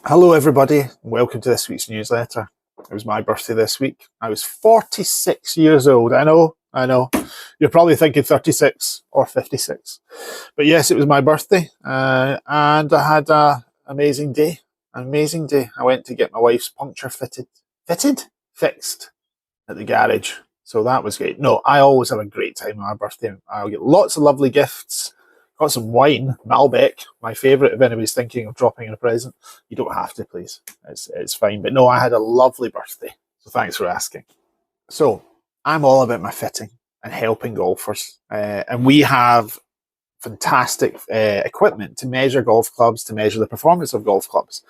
Hello, everybody, and welcome to this week's newsletter. It was my birthday this week. I was 46 years old. I know. You're probably thinking 36 or 56. But yes, it was my birthday, and I had an amazing day. An amazing day. I went to get my wife's puncture fixed at the garage. So that was great. No, I always have a great time on my birthday. I'll get lots of lovely gifts. Got some wine, Malbec, my favourite. If anybody's thinking of dropping in a present, you don't have to, please. It's fine. But no, I had a lovely birthday. So thanks for asking. So I'm all about my fitting and helping golfers, and we have fantastic equipment to measure golf clubs, to measure the performance of golf clubs.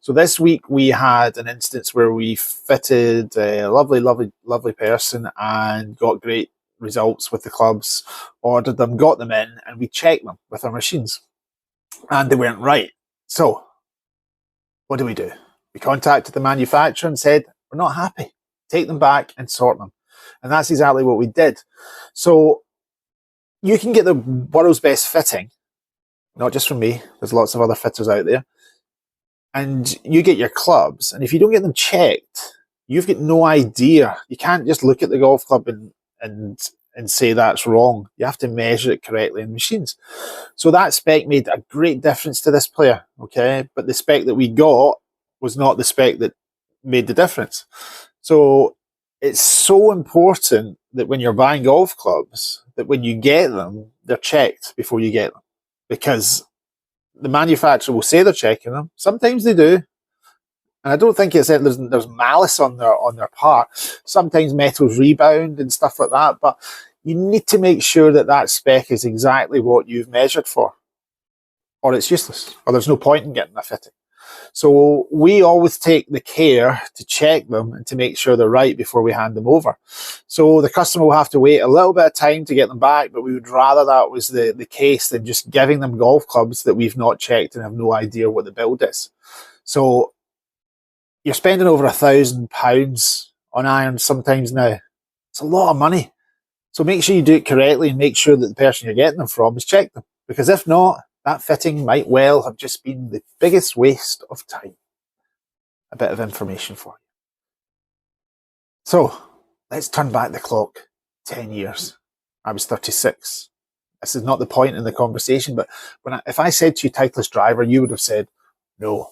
So this week we had an instance where we fitted a lovely person and got great results with the clubs, ordered them, got them in, and we checked them with our machines. And they weren't right. So what do? We contacted the manufacturer and said, we're not happy. Take them back and sort them. And that's exactly what we did. So you can get the world's best fitting, not just from me. There's lots of other fitters out there. And you get your clubs, and if you don't get them checked, you've got no idea. You can't just look at the golf club and say that's wrong. You have to measure it correctly in machines. So that spec made a great difference to this player, okay? But the spec that we got was not the spec that made the difference. So it's so important that when you're buying golf clubs, that when you get them, they're checked before you get them. Because the manufacturer will say they're checking them. Sometimes they do. And I don't think it's that there's malice on their part. Sometimes metals rebound and stuff like that. But you need to make sure that that spec is exactly what you've measured for. Or it's useless. Or there's no point in getting a fitting. So we always take the care to check them and to make sure they're right before we hand them over. So the customer will have to wait a little bit of time to get them back, but we would rather that was the case than just giving them golf clubs that we've not checked and have no idea what the build is. So you're spending over £1,000 on irons sometimes now. It's a lot of money. So make sure you do it correctly and make sure that the person you're getting them from has checked them. Because if not, that fitting might well have just been the biggest waste of time. A bit of information for you. So let's turn back the clock 10 years. I was 36. This is not the point in the conversation, but if I said to you Titleist driver, you would have said, no,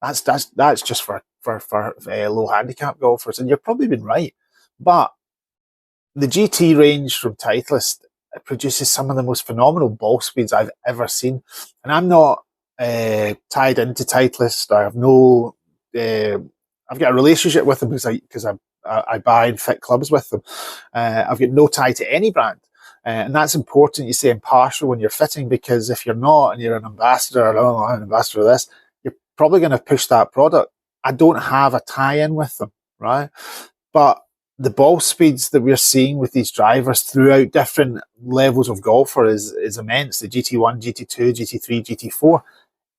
that's just for low handicap golfers. And you've probably been right. But the GT range from Titleist produces some of the most phenomenal ball speeds I've ever seen. And I'm not tied into Titleist. I have no... I've got a relationship with them because I buy and fit clubs with them. I've got no tie to any brand. And that's important you say impartial when you're fitting, because if you're not and you're an ambassador, I'm an ambassador of this, you're probably going to push that product. I don't have a tie-in with them, right? But the ball speeds that we're seeing with these drivers throughout different levels of golfer is immense. The GT1, GT2, GT3, GT4,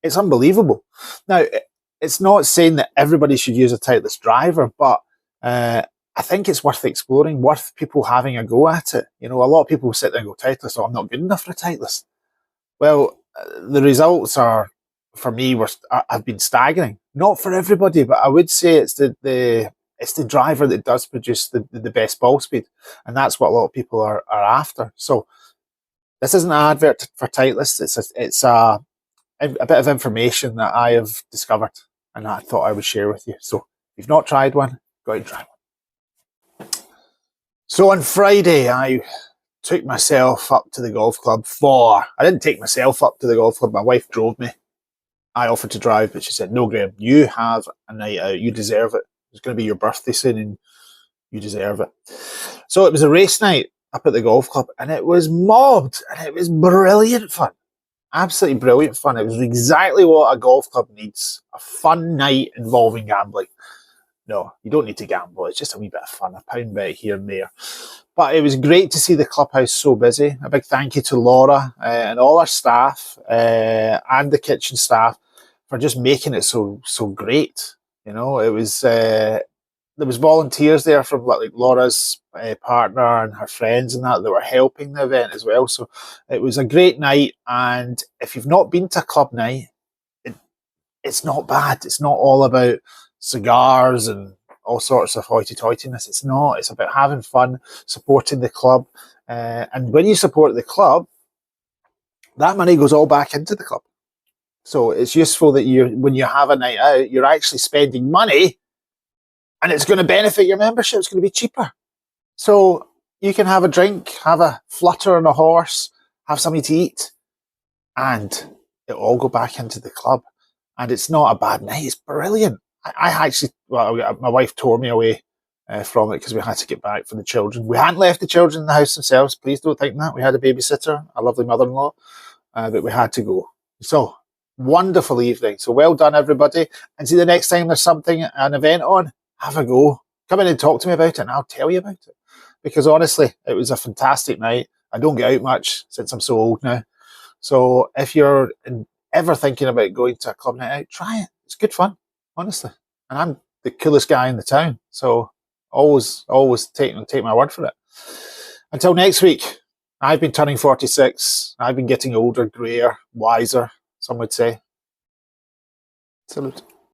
it's unbelievable. Now, it's not saying that everybody should use a Titleist driver, but I think it's worth exploring, worth people having a go at it. You know, a lot of people sit there and go, Titleist, oh, I'm not good enough for a Titleist. Well, the results are, for me, have been staggering. Not for everybody, but I would say it's the driver that does produce the best ball speed. And that's what a lot of people are after. So this isn't an advert for Titleist. It's a bit of information that I have discovered and I thought I would share with you. So if you've not tried one, go out and try one. So on Friday, I took myself up to the golf club I didn't take myself up to the golf club. My wife drove me. I offered to drive, but she said, no, Graham, you have a night out. You deserve it. It's going to be your birthday soon and you deserve it. So it was a race night up at the golf club and it was mobbed and it was brilliant fun. Absolutely brilliant fun. It was exactly what a golf club needs. A fun night involving gambling. No, you don't need to gamble. It's just a wee bit of fun, a pound bet here and there. But it was great to see the clubhouse so busy. A big thank you to Laura and all our staff and the kitchen staff for just making it so great. You know, it was there was volunteers there from like Laura's partner and her friends and that were helping the event as well. So it was a great night. And if you've not been to a club night, it's not bad. It's not all about cigars and all sorts of hoity-toityness. It's not. It's about having fun, supporting the club. And when you support the club, that money goes all back into the club. So it's useful that when you have a night out, you're actually spending money and it's going to benefit your membership. It's going to be cheaper. So you can have a drink, have a flutter on a horse, have something to eat, and it'll all go back into the club. And it's not a bad night. It's brilliant. I actually, well, my wife tore me away from it because we had to get back for the children. We hadn't left the children in the house themselves. Please don't think that. We had a babysitter, a lovely mother-in-law, but we had to go. So, wonderful evening. So well done, everybody. And see, the next time there's an event on, have a go. Come in and talk to me about it and I'll tell you about it. Because honestly, it was a fantastic night. I don't get out much since I'm so old now. So if you're ever thinking about going to a club night out, try it. It's good fun, honestly. And I'm the coolest guy in the town. So always take my word for it. Until next week, I've been turning 46. I've been getting older, greyer, wiser, some would say. Salute.